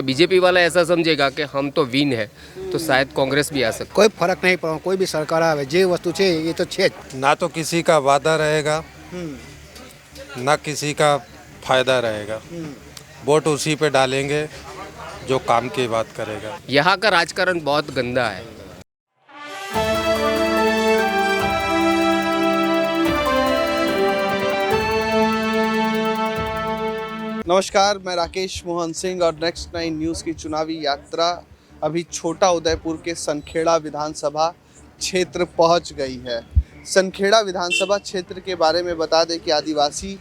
BJP वाला ऐसा समझेगा कि हम तो विन है, तो शायद कांग्रेस भी आ सकती कोई फर्क नहीं पड़ा, कोई भी सरकार आवे जे वस्तु छे ये तो छे ज। ना तो किसी का वादा रहेगा ना किसी का फायदा रहेगा। वोट उसी पे डालेंगे जो काम की बात करेगा। है। यहाँ का राजकारण बहुत गंदा है। नमस्कार, मैं राकेश मोहन सिंह और नेक्स्ट 9 न्यूज़ की चुनावी यात्रा अभी छोटा उदयपुर के सनखेड़ा विधानसभा क्षेत्र पहुंच गई है। सनखेड़ा विधानसभा क्षेत्र के बारे में बता दें कि आदिवासी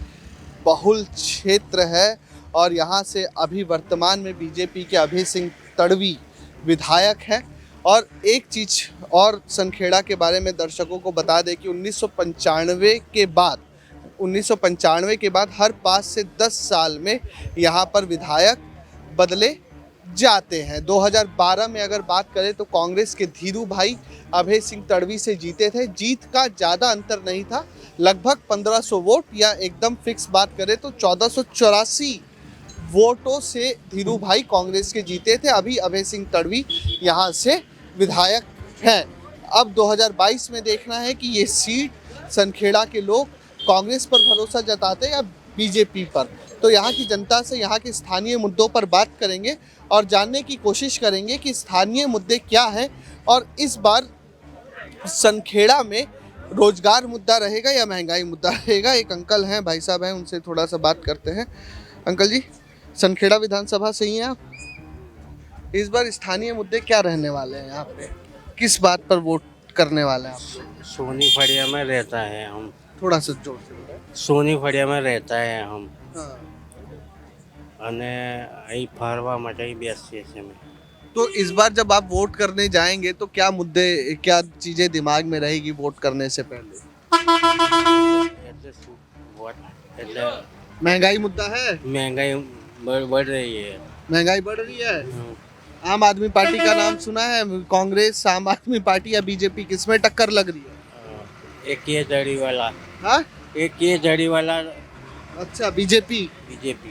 बहुल क्षेत्र है और यहां से अभी वर्तमान में बीजेपी के अभय सिंह तड़वी विधायक हैं। और एक चीज़ और सनखेड़ा के बारे में दर्शकों को बता दें कि 1995 के बाद हर 5 से 10 साल में यहाँ पर विधायक बदले जाते हैं। 2012 में अगर बात करें तो कांग्रेस के धीरू भाई अभय सिंह तड़वी से जीते थे। जीत का ज़्यादा अंतर नहीं था, लगभग 1500 वोट, या एकदम फिक्स बात करें तो 1484 वोटों से धीरू भाई कांग्रेस के जीते थे। अभी अभय सिंह तड़वी यहाँ से विधायक हैं। अब 2022 में देखना है कि ये सीट सनखेड़ा के लोग कांग्रेस पर भरोसा जताते या बीजेपी पर। तो यहाँ की जनता से यहाँ के स्थानीय मुद्दों पर बात करेंगे और जानने की कोशिश करेंगे कि स्थानीय मुद्दे क्या हैं और इस बार सनखेड़ा में रोजगार मुद्दा रहेगा या महंगाई मुद्दा रहेगा। एक अंकल हैं, भाई साहब हैं, उनसे थोड़ा सा बात करते हैं। अंकल जी, सनखेड़ा विधानसभा से ही हैं आप? इस बार स्थानीय मुद्दे क्या रहने वाले हैं यहाँ पे? किस बात पर वोट करने वाले हैं आप? सोनी फड़िया में रहता है हम। थोड़ा सा जोर से बोलें। सोनी फड़िया में रहता है हम हाँ। અને અહીં ફરવા માટે બેસીએ છીએ અમે। तो इस बार जब आप वोट करने जाएंगे तो क्या मुद्दे, क्या चीजें दिमाग में रहेगी वोट करने से पहले? એટલે શું વોટ એટલે महंगाई मुद्दा है। મહેંગાઈ बढ़ रही है। महंगाई बढ़ रही है। आम आदमी पार्टी का नाम सुना है? कांग्रेस, आम आदमी पार्टी या बीजेपी, किसमें टक्कर लग रही है? एक ये जड़ी वाला हाँ, एक ये जड़ी वाला अच्छा, बीजेपी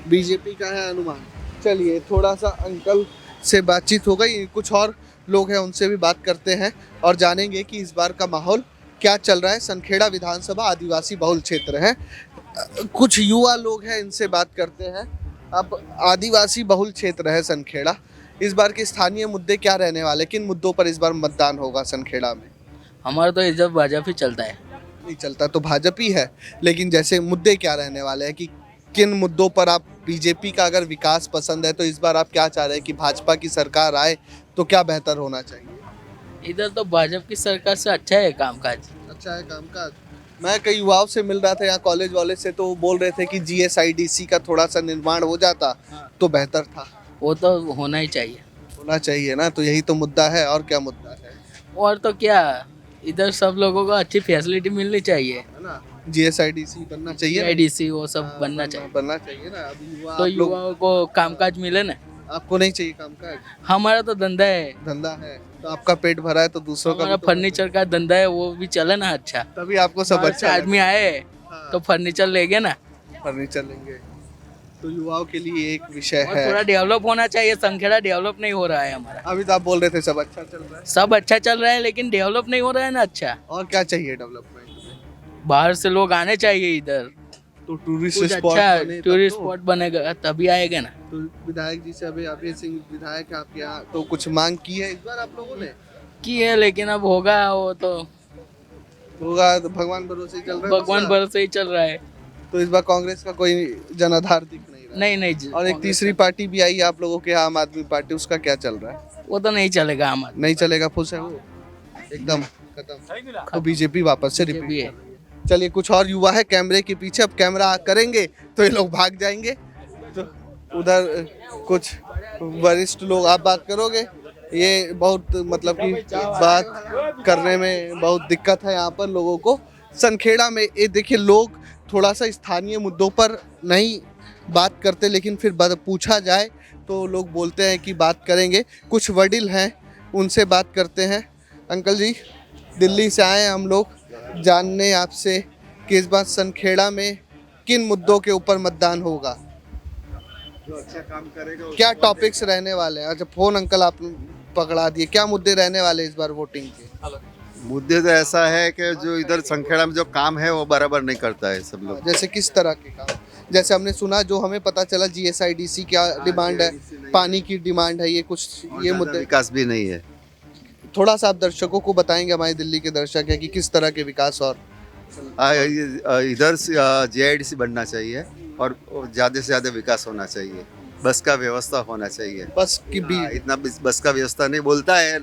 बीजेपी का है अनुमान। चलिए, थोड़ा सा अंकल से बातचीत हो गई, कुछ और लोग हैं उनसे भी बात करते हैं और जानेंगे कि इस बार का माहौल क्या चल रहा है। सनखेड़ा विधानसभा आदिवासी बहुल क्षेत्र है, कुछ युवा लोग हैं, इनसे बात करते हैं। अब आदिवासी बहुल क्षेत्र है सनखेड़ा, इस बार के स्थानीय मुद्दे क्या रहने वाले, किन मुद्दों पर इस बार मतदान होगा सनखेड़ा में? हमारा तो इस जब भाजपा ही चलता है। नहीं चलता तो भाजपा ही है, लेकिन जैसे मुद्दे क्या रहने वाले हैं कि किन मुद्दों पर आप, बीजेपी का अगर विकास पसंद है तो इस बार आप क्या चाह रहे हैं कि भाजपा की सरकार आए तो क्या बेहतर होना चाहिए? इधर तो भाजपा की सरकार से अच्छा है कामकाज। अच्छा है कामकाज। मैं कई युवाओं से मिल रहा था यहाँ कॉलेज वाले से, तो वो बोल रहे थे कि जीएसआईडीसी का थोड़ा सा निर्माण हो जाता तो बेहतर था। वो तो होना ही चाहिए। होना चाहिए ना, तो यही तो मुद्दा है। और क्या मुद्दा है? और तो क्या, इधर सब लोगों को अच्छी फैसिलिटी मिलनी चाहिए, है ना, जीएसआईडीसी बनना चाहिए, आईडीसी वो सब बनना चाहिए। बनना चाहिए ना। अभी युवा, तो आप लोग, युवाओं को कामकाज मिले ना। आपको नहीं चाहिए कामकाज? हमारा तो धंधा है, धंधा है तो आपका पेट भरा है तो दूसरों का हमारा भी तो फर्नीचर का धंधा है, वो भी चले ना अच्छा। तभी आपको सब बाहर से अच्छा आदमी आए हाँ। तो फर्नीचर लेंगे ना। फर्नीचर लेंगे। तो युवाओं के लिए एक विषय और है। थोड़ा डेवलप होना चाहिए। सनखेड़ा डेवलप नहीं हो रहा है हमारा। अभी तो आप बोल रहे थे सब अच्छा चल रहा है। सब अच्छा चल रहा है लेकिन डेवलप नहीं हो रहा है ना अच्छा। और क्या चाहिए डेवलपमेंट में? बाहर से लोग आने चाहिए इधर, तो टूरिस्ट कुछ स्पॉट अच्छा बने तब टूरिस्ट तो। स्पॉट बनेगा तभी आएगा ना। तो विधायक जी से अभी अभय सिंह विधायक है आपके यहाँ, तो कुछ मांग की है इस बार आप लोगों ने? की है, लेकिन अब होगा वो तो होगा तो भगवान भरोसे ही चल रहा है। भगवान मसला। भरोसे ही चल रहा है। तो इस बार कांग्रेस का कोई जनाधार दिख नहीं रहा। नहीं नहीं जी, और एक कांग्रेस तीसरी पार्टी भी आई है आप लोगों के यहाँ, आम आदमी पार्टी, उसका क्या चल रहा है? वो तो नहीं चलेगा हमारा। नहीं चलेगा, फुस है वो, एकदम खत्म। तो बीजेपी वापस से भी रिपीट है। चलिए, कुछ और युवा है कैमरे के पीछे। अब कैमरा करेंगे तो ये लोग भाग जाएंगे, तो उधर कुछ वरिष्ठ लोग, आप बात करोगे? ये बहुत मतलब कि बात करने में बहुत दिक्कत है यहाँ पर लोगों को सनखेड़ा में। ये देखिए, लोग थोड़ा सा स्थानीय मुद्दों पर नहीं बात करते, लेकिन फिर पूछा जाए तो लोग बोलते हैं कि बात करेंगे। कुछ वडील हैं, उनसे बात करते हैं। अंकल जी, दिल्ली से आए हम लोग जानने आपसे कि इस बार सनखेड़ा में किन मुद्दों के ऊपर मतदान होगा? क्या टॉपिक्स रहने वाले हैं? अच्छा, फोन अंकल आप पकड़ा दिए। क्या मुद्दे रहने वाले इस बार वोटिंग के? मुद्दे तो ऐसा है कि जो इधर संखेड़ा में जो काम है वो बराबर नहीं करता है सब लोग। जैसे किस तरह के काम? जैसे हमने सुना, जो हमें पता चला GSIDC क्या डिमांड है, पानी की डिमांड है, ये कुछ ये ज़्यादा मुद्दे। विकास भी नहीं है। थोड़ा सा आप दर्शकों को बताएंगे, हमारे दिल्ली के दर्शक है, कि किस तरह के विकास और इधर JIDC बनना चाहिए और ज़्यादा से ज़्यादा विकास होना चाहिए। बस का व्यवस्था होना चाहिए। बस की भी इतना बस का व्यवस्था नहीं बोलता है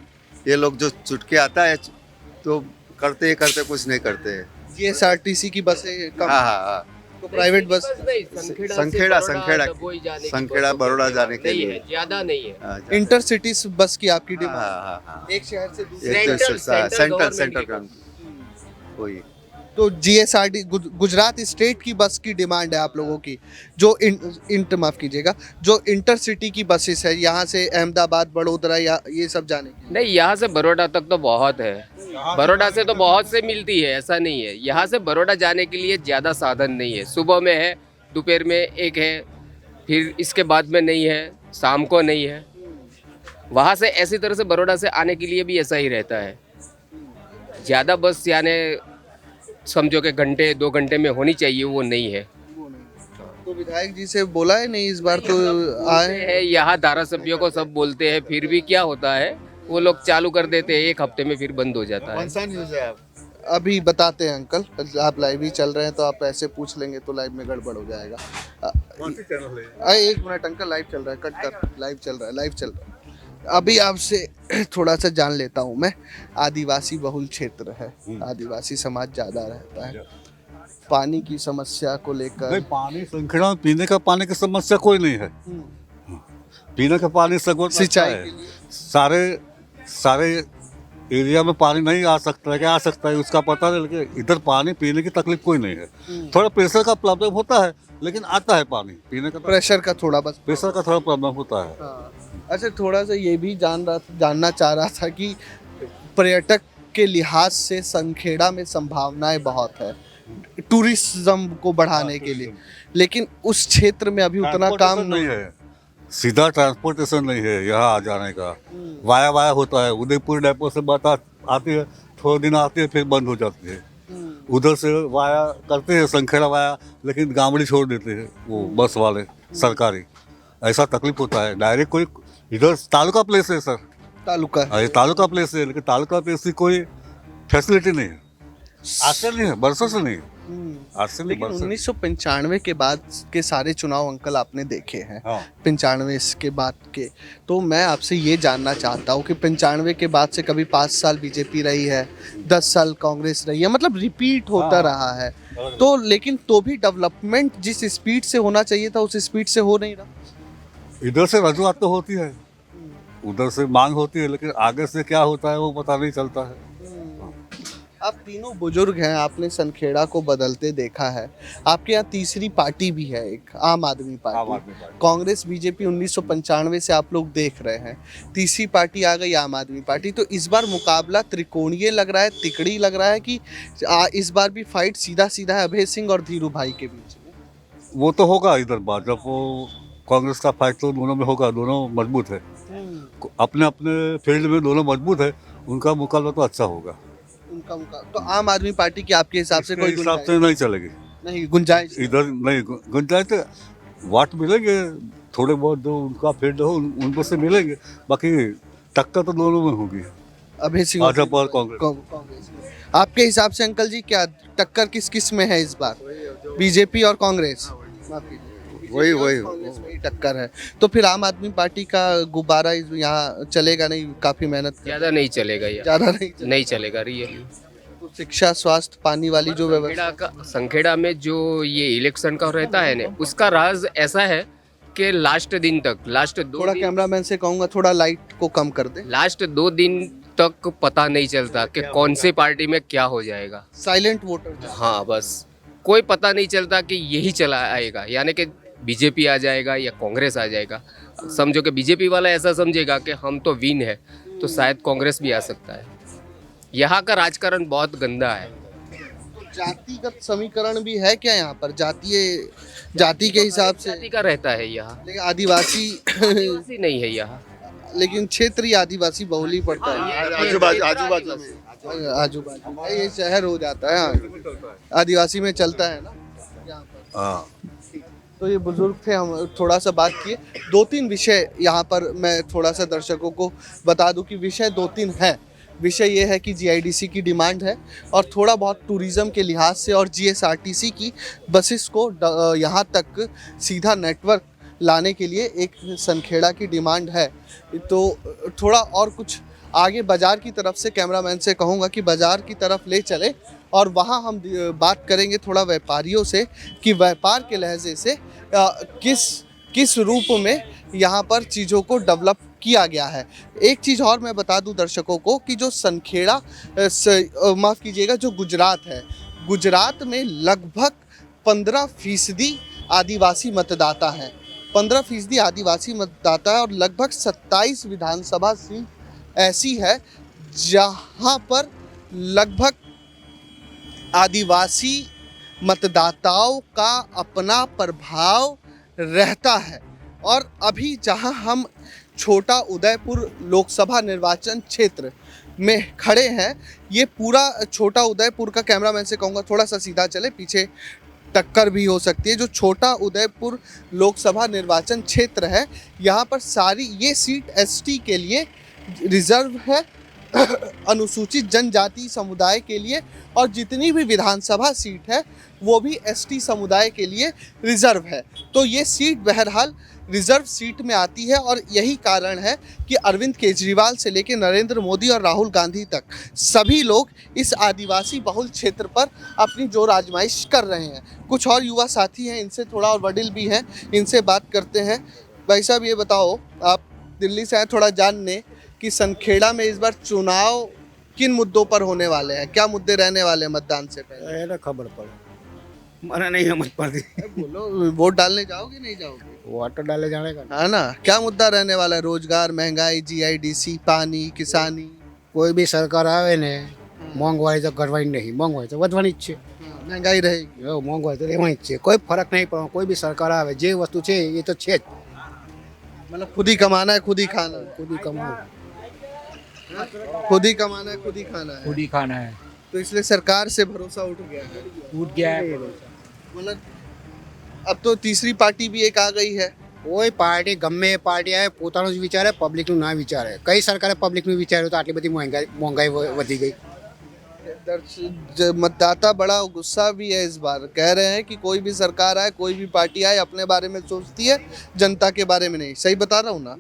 ये लोग, जो चुटके आता है तो करते कुछ नहीं करते हैं। GSRTC की बसें कम, हाँ हाँ हाँ, तो प्राइवेट बस संखेड़ा बड़ौदा जाने के नहीं लिए है, ज्यादा नहीं है। हाँ, इंटरसिटी बस की आपकी हाँ डिमांड, हाँ हाँ, एक शहर से दूसरे। सेंट्रल गवर्नमेंट वही। तो GSRT गुजरात स्टेट की बस की डिमांड है आप लोगों की, जो माफ कीजिएगा, जो इंटरसिटी की बसेस है यहाँ से अहमदाबाद, बड़ोदरा या ये सब जाने की। नहीं, यहाँ से बड़ौदा तक तो बहुत है, बड़ौदा से तो बहुत से मिलती है, ऐसा नहीं है। यहाँ से बड़ौदा जाने के लिए ज़्यादा साधन नहीं है। सुबह में है, दोपहर में एक है, फिर इसके बाद में नहीं है, शाम को नहीं है। वहाँ से ऐसी तरह से बड़ौदा से आने के लिए भी ऐसा ही रहता है। ज़्यादा बस यानी समझो कि घंटे 2 घंटे में होनी चाहिए, वो नहीं है। तो विधायक जी से बोला है नहीं इस बार, तो आए है यहाँ धारासभ्यों को सब बोलते हैं, फिर भी क्या होता है, वो लोग चालू कर देते हैं, 1 हफ्ते में फिर बंद हो जाता है। अभी बताते हैं अंकल, आप लाइव ही चल रहे हैं तो आप ऐसे पूछ लेंगे तो लाइव में गड़बड़ हो जाएगा। एक मिनट अंकल, लाइव चल रहा है, कट कर, लाइव चल रहा है। अभी आपसे थोड़ा सा जान लेता हूँ मैं। आदिवासी बहुल क्षेत्र है, आदिवासी समाज ज़्यादा रहता है, पानी की समस्या को लेकर। नहीं, पानी संखेड़ा में पीने का पानी की समस्या कोई नहीं है। पीने का पानी सगोर सिंचाई है। सारे एरिया में पानी नहीं आ सकता है, क्या आ सकता है उसका पता नहीं, लेकिन इधर पानी पीने की तकलीफ कोई नहीं है। थोड़ा प्रेशर का प्रॉब्लम होता है, लेकिन आता है पानी पीने का। प्रेशर का थोड़ा बस, प्रेशर का थोड़ा प्रॉब्लम होता है। हाँ। अच्छा, थोड़ा सा ये भी जानना चाह रहा था कि पर्यटक के लिहाज से संखेड़ा में संभावनाएं बहुत है टूरिज्म को बढ़ाने के लिए, लेकिन उस क्षेत्र में अभी उतना काम नहीं है। सीधा ट्रांसपोर्टेशन नहीं है यहाँ आ जाने का। वाया होता है। उदयपुर डेपो से बात आती है, थोड़े दिन आती है, फिर बंद हो जाती है। उधर से वाया करते हैं संखेड़ा वाया, लेकिन गामड़ी छोड़ देते हैं वो बस वाले सरकारी। ऐसा तकलीफ होता है। डायरेक्ट कोई इधर तालुका प्लेस है सर, ये तालुका प्लेस है, लेकिन तालुका प्लेस की कोई फैसिलिटी नहीं है। आज से नहीं है, बरसों से नहीं है। आज से नहीं, लेकिन बरसों। 1995 के बाद के सारे चुनाव अंकल आपने देखे हैं, हाँ। 95 के बाद के, तो मैं आपसे ये जानना चाहता हूँ कि 95 के बाद से कभी 5 साल बीजेपी रही है, 10 साल कांग्रेस रही है, मतलब रिपीट होता रहा है, तो लेकिन तो भी डेवलपमेंट जिस स्पीड से होना चाहिए था उस स्पीड से हो नहीं रहा। इधर से रजूआत तो होती है, उधर से मांग होती है, लेकिन आगे से क्या होता है वो पता नहीं चलता है। आप तीनों बुजुर्ग हैं, आपने संखेड़ा को बदलते देखा है। आपके यहाँ तीसरी पार्टी भी है, एक आम आदमी पार्टी। कांग्रेस बीजेपी 1995 से आप लोग देख रहे हैं, तीसरी पार्टी आ गई आम आदमी पार्टी। तो इस बार मुकाबला त्रिकोणीय लग रहा है, तिकड़ी लग रहा है कि इस बार भी फाइट सीधा सीधा है अभय सिंह और धीरू भाई के बीच में? वो तो होगा इधर भाजपा कांग्रेस का फाइट तो दोनों में होगा, दोनों मजबूत है, अपने अपने फील्ड में दोनों मजबूत है। उनका मुकाबला तो अच्छा होगा। उनका तो आम आदमी पार्टी की आपके हिसाब से कोई हिसाब से नहीं चलेगी, नहीं गुंजाइश इधर नहीं गुंजाइश। तो वाट मिलेंगे थोड़े बहुत, जो उनका फील्ड हो उनको से मिलेंगे, बाकी टक्कर तो दोनों में होगी, अभय सिंह भाजपा और कांग्रेस। आपके हिसाब से अंकल जी क्या टक्कर किस किस में है इस बार, बीजेपी और कांग्रेस? वही टक्कर है। तो फिर आम आदमी पार्टी का गुब्बारा यहाँ चलेगा नहीं? काफी मेहनत ज़्यादा नहीं चलेगा ये, ज्यादा नहीं चलेगा रियली। तो शिक्षा, स्वास्थ्य, पानी वाली जो व्यवस्था, संखेड़ा में जो ये इलेक्शन का रहता है ना, उसका राज ऐसा है कि लास्ट दिन तक, थोड़ा कैमरामैन से कहूंगा थोड़ा लाइट को कम कर दे। लास्ट 2 दिन तक पता नहीं चलता कि कौन सी पार्टी में क्या हो जाएगा। Silent voter. हाँ, बस कोई पता नहीं चलता कि यही चला आएगा, यानी कि बीजेपी आ जाएगा या कांग्रेस आ जाएगा। समझो कि बीजेपी वाला ऐसा समझेगा कि हम तो विन है, तो शायद कांग्रेस भी आ सकता है। यहाँ का राजकारण बहुत गंदा है। जातिगत समीकरण भी है क्या यहाँ पर? जाति के हिसाब से? जाति का रहता है यहाँ, लेकिन आदिवासी आदिवासी नहीं है यहाँ। लेकिन क्षेत्र ही आदिवासी बहुल ही पड़ता है। आजू बाजू में ये शहर हो जाता है। हाँ, आदिवासी में चलता है ना यहाँ पर। हाँ। तो ये बुजुर्ग थे, हम थोड़ा सा बात किए। 2-3 विषय यहाँ पर मैं थोड़ा सा दर्शकों को बता दूं कि विषय 2-3 हैं। विषय ये है कि जीआईडीसी की डिमांड है और थोड़ा बहुत टूरिज़्म के लिहाज से और जीएसआरटीसी की बसेस को यहाँ तक सीधा नेटवर्क लाने के लिए एक सनखेड़ा की डिमांड है। तो थोड़ा और कुछ आगे बाज़ार की तरफ से कैमरामैन से कहूँगा कि बाज़ार की तरफ ले चले और वहाँ हम बात करेंगे थोड़ा व्यापारियों से कि व्यापार के लहजे से किस रूप में यहाँ पर चीज़ों को डेवलप किया गया है। एक चीज़ और मैं बता दूं दर्शकों को कि जो सनखेड़ा माफ़ कीजिएगा, जो गुजरात है, गुजरात में लगभग 15% आदिवासी मतदाता हैं। 15% आदिवासी मतदाता है और लगभग 27 विधानसभा सीट ऐसी है जहाँ पर लगभग आदिवासी मतदाताओं का अपना प्रभाव रहता है। और अभी जहां हम छोटा उदयपुर लोकसभा निर्वाचन क्षेत्र में खड़े हैं, ये पूरा छोटा उदयपुर का, कैमरामैन से कहूँगा थोड़ा सा सीधा चले, पीछे टक्कर भी हो सकती है। जो छोटा उदयपुर लोकसभा निर्वाचन क्षेत्र है, यहाँ पर सारी ये सीट एसटी के लिए रिजर्व है, अनुसूचित जनजाति समुदाय के लिए, और जितनी भी विधानसभा सीट है वो भी एसटी समुदाय के लिए रिजर्व है। तो ये सीट बहरहाल रिजर्व सीट में आती है और यही कारण है कि अरविंद केजरीवाल से लेकर नरेंद्र मोदी और राहुल गांधी तक सभी लोग इस आदिवासी बहुल क्षेत्र पर अपनी जोर आजमाइश कर रहे हैं। कुछ और युवा साथी हैं, इनसे थोड़ा और वडील भी हैं, इनसे बात करते हैं। भाई साहब ये बताओ, आप दिल्ली से आए थोड़ा जानने कि सनखेड़ा में इस बार चुनाव किन मुद्दों पर होने वाले हैं, क्या मुद्दे रहने वाले हैं मतदान से पहले? खबर पड़े मना नहीं समझ पाती। बोलो, वोट डालने जाओगे नहीं जाओगे? वोट डाले जाने का है ना, क्या मुद्दा रहने वाला है? रोजगार, महंगाई, जीआईडीसी, पानी, किसानी। कोई भी सरकार आवे ने मोंघवारी तो करवाई नहीं, मोंघवारी तो વધવાની જ છે। महंगाई रहेगी, मोंघवारी तो રહેવાની જ છે, कोई फर्क नहीं पड़ा। कोई भी सरकार आवे, जे वस्तु છે ये तो છે જ। मतलब खुद ही कमाना है, खुद ही खाना है। खुद ही कमाओ, खुद ही कमाना है, खुद ही खाना है। खुद ही खाना है, तो इसलिए सरकार से भरोसा उठ गया है। उठ गया है। मतलब अब तो तीसरी पार्टी भी एक आ गई है। કોઈ પાર્ટી ગમે એ પાર્ટી આવે પોતાનું જ વિચારે, પબ્લિકનું ના વિચારે। કઈ સરકારે પબ્લિકનું વિચાર્યું તો આટલી બધી મોંઘાઈ વધી ગઈ। मतदाता बड़ा गुस्सा भी है इस बार, कह रहे हैं कि कोई भी सरकार आए, कोई भी पार्टी आए, अपने बारे में सोचती है, जनता के बारे में नहीं। सही बता रहा हूँ ना?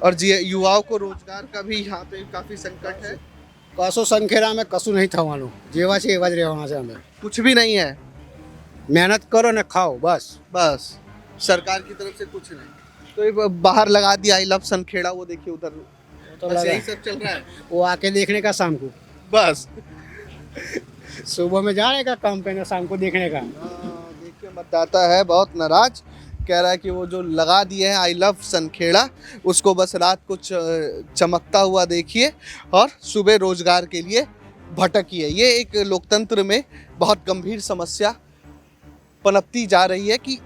और जी युवाओं को रोजगार का भी यहाँ पे काफी संकट है। કશું સંખેડામાં કશું નહીં થવાનું, જેવા છે એવા જ રહેવાના છે। અમે कुछ भी नहीं है, મહેનત કરો ને ખાઓ બસ। बस सरकार की तरफ से कुछ नहीं। तो ये बाहर लगा दिया आई लव सनखेड़ा, वो देखिए उधर, तो बस लगा। यही सब चल रहा है। वो आके देखने का शाम को, बस सुबह में जाने का काम पे ना शाम को देखने का। देखिए मतदाता है बहुत नाराज, कह रहा है कि वो जो लगा दिए हैं आई लव सनखेड़ा, उसको बस रात को चमकता हुआ देखिए और सुबह रोजगार के लिए भटकिए। ये एक लोकतंत्र में बहुत गंभीर समस्या पनपती जा रही है कि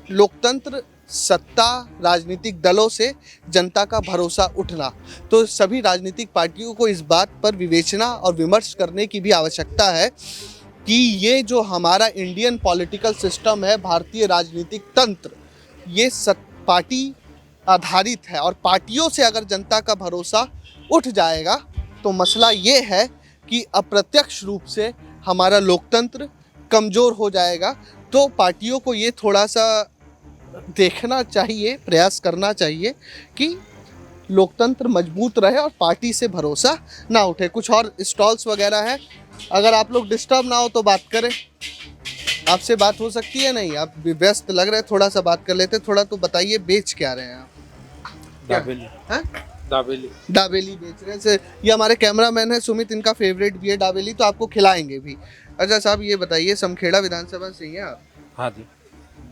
लोकतंत्र, सत्ता, राजनीतिक दलों से जनता का भरोसा उठना। तो सभी राजनीतिक पार्टियों को इस बात पर विवेचना और विमर्श करने की भी आवश्यकता है कि ये जो हमारा इंडियन पॉलिटिकल सिस्टम है, भारतीय राजनीतिक तंत्र, ये पार्टी आधारित है और पार्टियों से अगर जनता का भरोसा उठ जाएगा तो मसला ये है कि अप्रत्यक्ष रूप से हमारा लोकतंत्र कमज़ोर हो जाएगा। तो पार्टियों को ये थोड़ा सा देखना चाहिए, प्रयास करना चाहिए कि लोकतंत्र मजबूत रहे और पार्टी से भरोसा ना उठे। कुछ और स्टॉल्स वगैरह हैं, अगर आप लोग डिस्टर्ब ना हो तो बात करें। आपसे बात हो सकती है? नहीं, आप व्यस्त लग रहे हैं, थोड़ा सा बात कर लेते। थोड़ा तो बताइए, बेच क्या रहे हैं आप? दाबेली। हैं? दाबेली। दाबेली बेच रहे हैं। ये हमारे कैमरामैन है सुमित, इनका फेवरेट भी है दाबेली, तो आपको खिलाएंगे भी। अच्छा साहब ये बताइए, समखेड़ा विधानसभा से ही हैं आप? हाँ जी।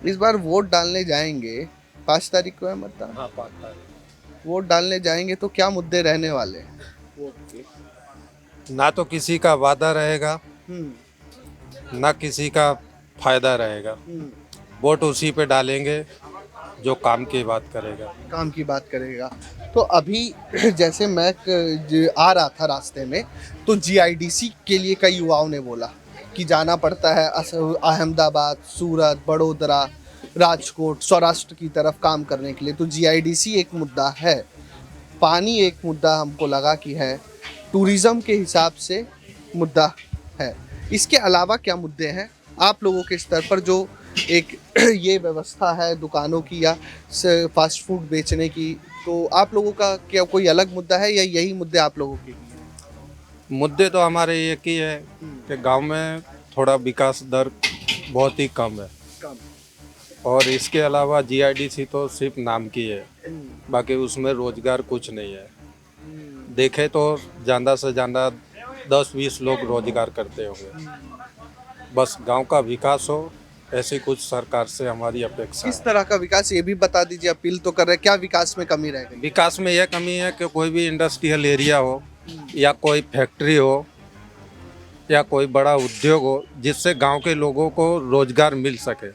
इस बार वोट डालने जाएंगे, 5 तारीख को है मतदान। हाँ 5 तारीख। वोट डालने जाएंगे तो क्या मुद्दे रहने वाले हैं? ना तो किसी का वादा रहेगा, ना किसी का फायदा रहेगा। वोट उसी पे डालेंगे जो काम की बात करेगा। काम की बात करेगा। तो अभी जैसे मैं आ रहा था रास्ते में, तो जीआईडीसी के लिए कई युवाओं ने बोला कि जाना पड़ता है अहमदाबाद, सूरत, बड़ोदरा, राजकोट, सौराष्ट्र की तरफ काम करने के लिए। तो जीआईडीसी एक मुद्दा है, पानी एक मुद्दा हमको लगा कि है, टूरिज्म के हिसाब से मुद्दा है। इसके अलावा क्या मुद्दे हैं आप लोगों के स्तर पर, जो एक ये व्यवस्था है दुकानों की या फास्ट फूड बेचने की, तो आप लोगों का क्या कोई अलग मुद्दा है या यही मुद्दे आप लोगों के? मुद्दे तो हमारे एक ही है कि गांव में थोड़ा विकास दर बहुत ही कम है, और इसके अलावा जीआईडीसी तो सिर्फ नाम की है, बाकी उसमें रोजगार कुछ नहीं है। देखे तो ज़्यादा से ज़्यादा 10-20 लोग रोजगार करते होंगे। बस गांव का विकास हो, ऐसी कुछ सरकार से हमारी अपेक्षा किस है। तरह का विकास, ये भी बता दीजिए। अपील तो कर रहे हैं, क्या विकास में कमी रह गई? विकास में यह कमी है कि कोई भी इंडस्ट्रियल एरिया हो या कोई फैक्ट्री हो या कोई बड़ा उद्योग हो जिससे गांव के लोगों को रोजगार मिल सके।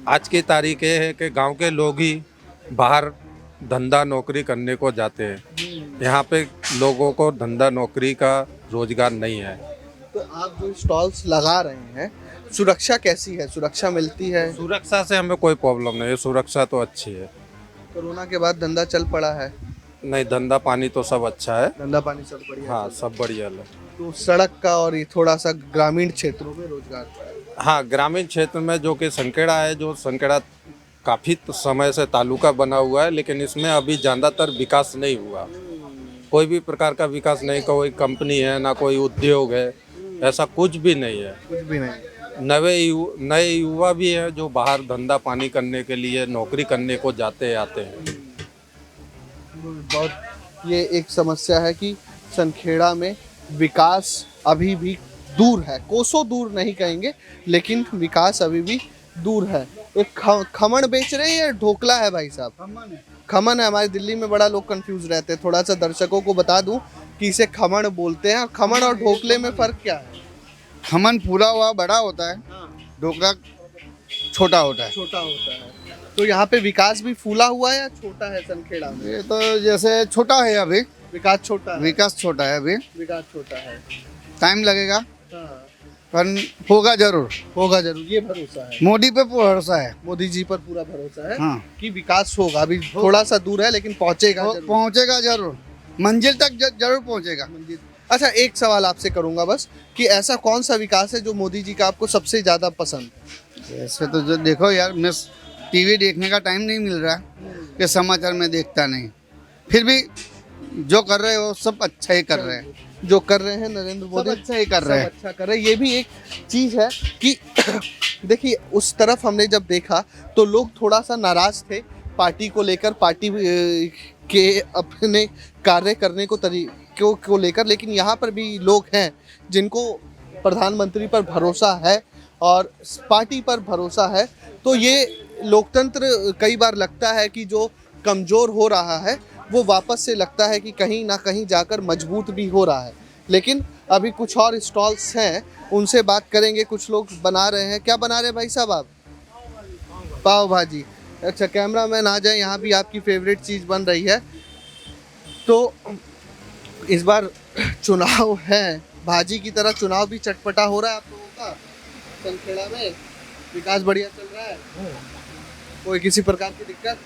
आज की तारीख ये है कि गांव के लोग ही बाहर धंधा नौकरी करने को जाते हैं। यहाँ पे लोगों को धंधा नौकरी का रोजगार नहीं है। तो आप जो स्टॉल्स लगा रहे हैं, सुरक्षा कैसी है? सुरक्षा मिलती है? सुरक्षा से हमें कोई प्रॉब्लम नहीं है, सुरक्षा तो अच्छी है। कोरोना के बाद धंधा चल पड़ा है? नहीं, धंधा पानी तो सब अच्छा है। धंधा पानी सब बढ़िया? हाँ, सब बढ़िया है। तो सड़क का और ये थोड़ा सा ग्रामीण क्षेत्रों में रोजगार है? हाँ, ग्रामीण क्षेत्र में जो कि संकेड़ा है, जो संकेड़ा काफ़ी समय से तालुका बना हुआ है, लेकिन इसमें अभी ज़्यादातर विकास नहीं हुआ। कोई भी प्रकार का विकास नहीं, कोई कंपनी है ना कोई उद्योग है, ऐसा कुछ भी नहीं है। कुछ भी नहीं। नए युवा भी हैं जो बाहर धंधा पानी करने के लिए, नौकरी करने को आते हैं। बहुत ये एक समस्या है कि संखेड़ा में विकास अभी भी दूर है, कोसों दूर नहीं कहेंगे, लेकिन विकास अभी भी दूर है। एक खमण बेच रहे हैं या ढोकला है भाई साहब? खमन है। हमारे दिल्ली में बड़ा लोग कंफ्यूज रहते हैं, थोड़ा सा दर्शकों को बता दूं कि इसे खमण बोलते हैं। खमण और ढोकले में फर्क क्या है? खमन फूला हुआ बड़ा होता है, ढोकला छोटा होता है। छोटा होता है। तो यहाँ पे विकास भी फूला हुआ है या छोटा है संखेड़ा में? ये तो जैसे छोटा है अभी, विकास छोटा है। विकास छोटा है अभी, विकास छोटा है। टाइम लगेगा हाँ, पर होगा जरूर। होगा जरूर, ये भरोसा है। मोदी पे भरोसा है। मोदी जी पर पूरा भरोसा है हाँ। कि विकास होगा। अभी थोड़ा सा दूर है लेकिन पहुंचेगा जरूर। पहुंचेगा जरूर, मंजिल तक जरूर पहुंचेगा। अच्छा, एक सवाल आपसे करूंगा बस, कि ऐसा कौन सा विकास है जो मोदी जी का आपको सबसे ज्यादा पसंद है? ऐसे तो जो देखो यार, मैं टीवी देखने का टाइम नहीं मिल रहा कि समाचार में देखता नहीं, फिर भी जो कर रहे हो सब अच्छा ही कर रहे हैं। जो कर रहे हैं नरेंद्र मोदी, अच्छा ही कर रहे हैं। अच्छा कर रहे हैं। ये भी एक चीज है कि देखिए, उस तरफ हमने जब देखा तो लोग थोड़ा सा नाराज थे पार्टी को लेकर, पार्टी के अपने कार्य करने को तरीकों को लेकर, लेकिन यहाँ पर भी लोग हैं जिनको प्रधानमंत्री पर भरोसा है और पार्टी पर भरोसा है। तो ये लोकतंत्र कई बार लगता है कि जो कमज़ोर हो रहा है वो वापस से लगता है कि कहीं ना कहीं जाकर मजबूत भी हो रहा है। लेकिन अभी कुछ और स्टॉल्स हैं, उनसे बात करेंगे। कुछ लोग बना रहे हैं। क्या बना रहे हैं भाई साहब आप? पाव भाजी। अच्छा, कैमरा मैन आ जाए, यहाँ भी आपकी फेवरेट चीज़ बन रही है। तो इस बार चुनाव है, भाजी की तरह चुनाव भी चटपटा हो रहा है आप लोगों का संखेड़ा में? विकास बढ़िया चल रहा है? कोई किसी प्रकार की दिक्कत?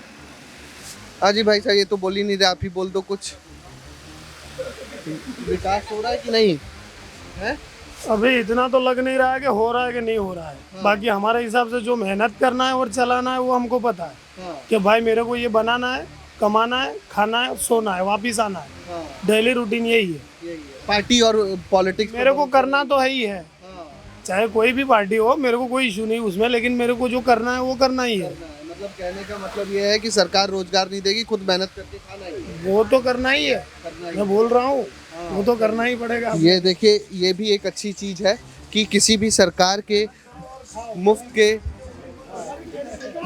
हाँ जी भाई साहब, ये तो बोल ही नहीं रहे, आप ही बोल दो कुछ। विकास हो रहा है कि नहीं है? अभी इतना तो लग नहीं रहा है कि हो रहा है कि नहीं हो रहा है। हाँ। बाकी हमारे हिसाब से जो मेहनत करना है और चलाना है वो हमको पता है। हाँ। कि भाई मेरे को ये बनाना है, कमाना है, खाना है, सोना है, वापिस आना है। हाँ। डेली रूटीन यही है। यही है। पार्टी और पॉलिटिक्स मेरे को करना तो है ही है, हाँ। चाहे कोई भी पार्टी हो, मेरे को कोई इशू नहीं उसमें, लेकिन मेरे को जो करना है वो करना ही है। मतलब कहने का मतलब ये है कि सरकार रोजगार नहीं देगी, खुद मेहनत करके खाना ही है। वो तो करना ही है, मैं बोल रहा हूँ, वो तो करना ही पड़ेगा। ये देखिए, ये भी एक अच्छी चीज़ है कि किसी भी सरकार के मुफ्त के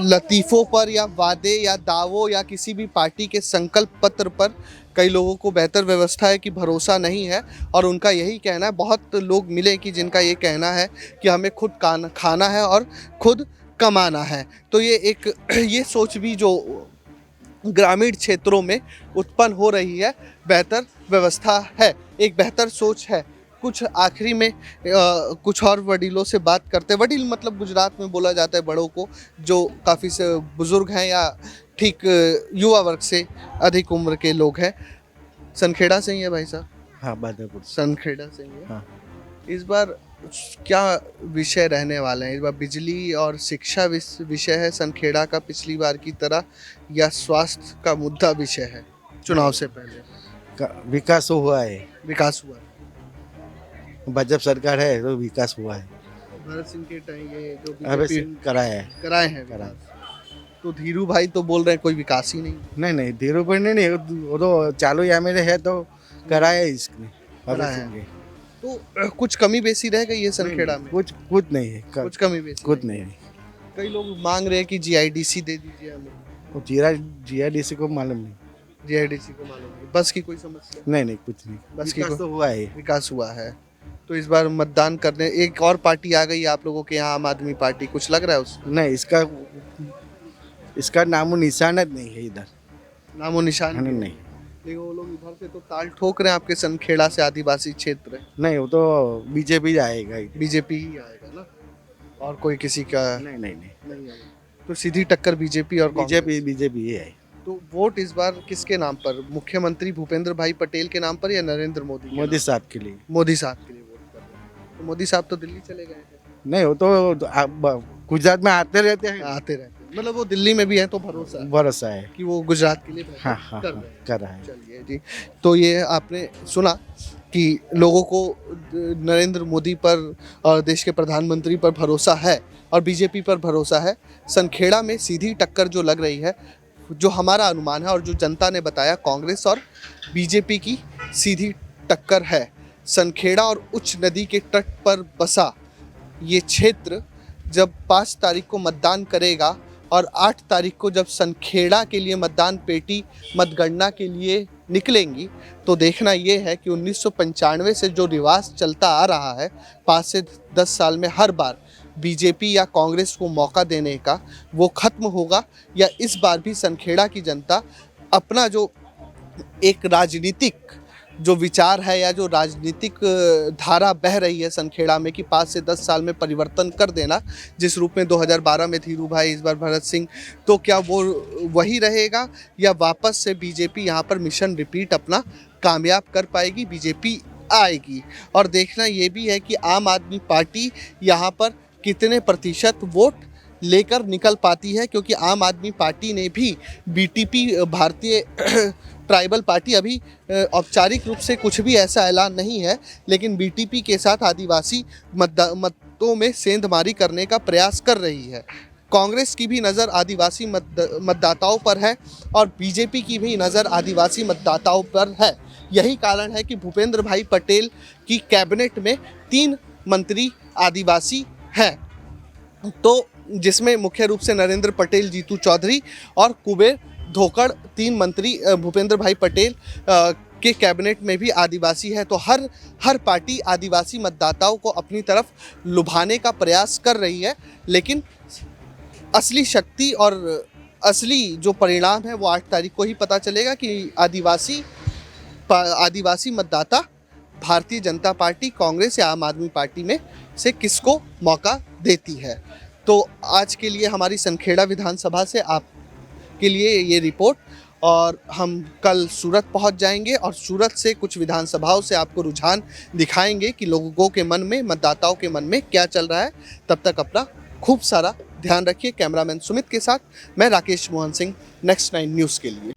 लतीफ़ों पर या वादे या दावों या किसी भी पार्टी के संकल्प पत्र पर कई लोगों को बेहतर व्यवस्था है कि भरोसा नहीं है, और उनका यही कहना है। बहुत लोग मिले कि जिनका ये कहना है कि हमें खुद खाना है और खुद कमाना है। तो ये सोच भी जो ग्रामीण क्षेत्रों में उत्पन्न हो रही है, बेहतर व्यवस्था है, एक बेहतर सोच है। कुछ आखिरी में कुछ और वडीलों से बात करते हैं। वडील मतलब गुजरात में बोला जाता है बड़ों को, जो काफ़ी से बुज़ुर्ग हैं या ठीक युवा वर्ग से अधिक उम्र के लोग हैं। सनखेड़ा से ही है भाई साहब? हाँ, बादलपुर। सनखेड़ा से ही है। हाँ। इस बार क्या विषय रहने वाले हैं? इस बार बिजली और शिक्षा विषय है सनखेड़ा का पिछली बार की तरह, या स्वास्थ्य का मुद्दा विषय है चुनाव से पहले? विकास हुआ है, विकास हुआ है। भाजपा सरकार है तो विकास हुआ है। भरत सिंह के टाइम ये जो अबे बीजेपी कराया है। कराए हैं विकास। तो धीरू भाई तो बोल रहे हैं कोई विकास ही नहीं। नहीं धीरू भाई नहीं, वो तो चालू या मेरे है तो कराया है इसने। कराया है। तो कुछ कमी बेसी रह गई है सनखेड़ा में? कुछ नहीं है, कुछ कमी बेसी कुछ नहीं है। कई लोग मांग रहे हैं कि जीआईडीसी दे दीजिए हमें। वो जीआईडीसी को मालूम नहीं। जीआईडीसी को मालूम नहीं। बस की कोई समस्या? नहीं कुछ नहीं, बस की विकास तो हुआ है। विकास हुआ है। तो इस बार मतदान करने एक और पार्टी आ गई आप लोगों के यहाँ, आम आदमी पार्टी, कुछ लग रहा है उसका? नहीं, इसका नामो निशान नहीं है इधर। नामो निशान नहीं। लेकिन वो लोग इधर से तो ताल ठोक रहे हैं आपके सनखेड़ा से, आदिवासी क्षेत्र। नहीं, वो तो बीजेपी आएगा। बीजेपी ही आएगा ना, और कोई किसी का नहीं आएगा। तो सीधी टक्कर बीजेपी और बीजेपी ही है। तो वोट इस बार किसके नाम पर? मुख्यमंत्री भूपेंद्र भाई पटेल के नाम पर या नरेंद्र मोदी के मोदी साहब के लिए। मोदी साहब के लिए वोट कर रहे हैं। तो मोदी साहब तो दिल्ली चले गए हैं। नहीं, वो तो गुजरात में आते रहते हैं। मतलब वो दिल्ली में भी है तो भरोसा है कि वो गुजरात के लिए हाँ, कर रहा है। चलिए जी, तो ये आपने सुना कि लोगों को नरेंद्र मोदी पर और देश के प्रधानमंत्री पर भरोसा है और बीजेपी पर भरोसा है। सनखेड़ा में सीधी टक्कर जो लग रही है, जो हमारा अनुमान है और जो जनता ने बताया, कांग्रेस और बीजेपी की सीधी टक्कर है। सनखेड़ा और उच्च नदी के तट पर बसा ये क्षेत्र जब 5 तारीख को मतदान करेगा और 8 तारीख को जब सनखेड़ा के लिए मतदान पेटी मतगणना के लिए निकलेंगी, तो देखना ये है कि 1995 से जो रिवाज चलता आ रहा है 5 से 10 साल में हर बार बीजेपी या कांग्रेस को मौका देने का, वो ख़त्म होगा, या इस बार भी सनखेड़ा की जनता अपना जो एक राजनीतिक जो विचार है या जो राजनीतिक धारा बह रही है सनखेड़ा में कि 5 से 10 साल में परिवर्तन कर देना, जिस रूप में 2012 में धीरू भाई, इस बार भरत सिंह, तो क्या वो वही रहेगा या वापस से बीजेपी यहाँ पर मिशन रिपीट अपना कामयाब कर पाएगी, बीजेपी आएगी? और देखना ये भी है कि आम आदमी पार्टी यहाँ पर कितने प्रतिशत वोट लेकर निकल पाती है, क्योंकि आम आदमी पार्टी ने भी बीटीपी भारतीय ट्राइबल पार्टी अभी औपचारिक रूप से कुछ भी ऐसा ऐलान नहीं है, लेकिन बीटीपी के साथ आदिवासी मतों में सेंधमारी करने का प्रयास कर रही है। कांग्रेस की भी नज़र आदिवासी मतदाताओं पर है और बीजेपी की भी नज़र आदिवासी मतदाताओं पर है। यही कारण है कि भूपेंद्र भाई पटेल की कैबिनेट में 3 मंत्री आदिवासी हैं, तो जिसमें मुख्य रूप से नरेंद्र पटेल, जीतू चौधरी और कुबेर धोकड़ 3 मंत्री भूपेंद्र भाई पटेल के कैबिनेट में भी आदिवासी है। तो हर पार्टी आदिवासी मतदाताओं को अपनी तरफ लुभाने का प्रयास कर रही है, लेकिन असली शक्ति और असली जो परिणाम है वो 8 तारीख को ही पता चलेगा कि आदिवासी मतदाता भारतीय जनता पार्टी, कांग्रेस या आम आदमी पार्टी में से किसको मौका देती है। तो आज के लिए हमारी सनखेड़ा विधानसभा से आपके लिए ये रिपोर्ट, और हम कल सूरत पहुंच जाएंगे और सूरत से कुछ विधानसभाओं से आपको रुझान दिखाएंगे कि लोगों के मन में, मतदाताओं के मन में क्या चल रहा है। तब तक अपना खूब सारा ध्यान रखिए। कैमरामैन सुमित के साथ मैं राकेश मोहन सिंह, नेक्स्ट 9 न्यूज़ के लिए।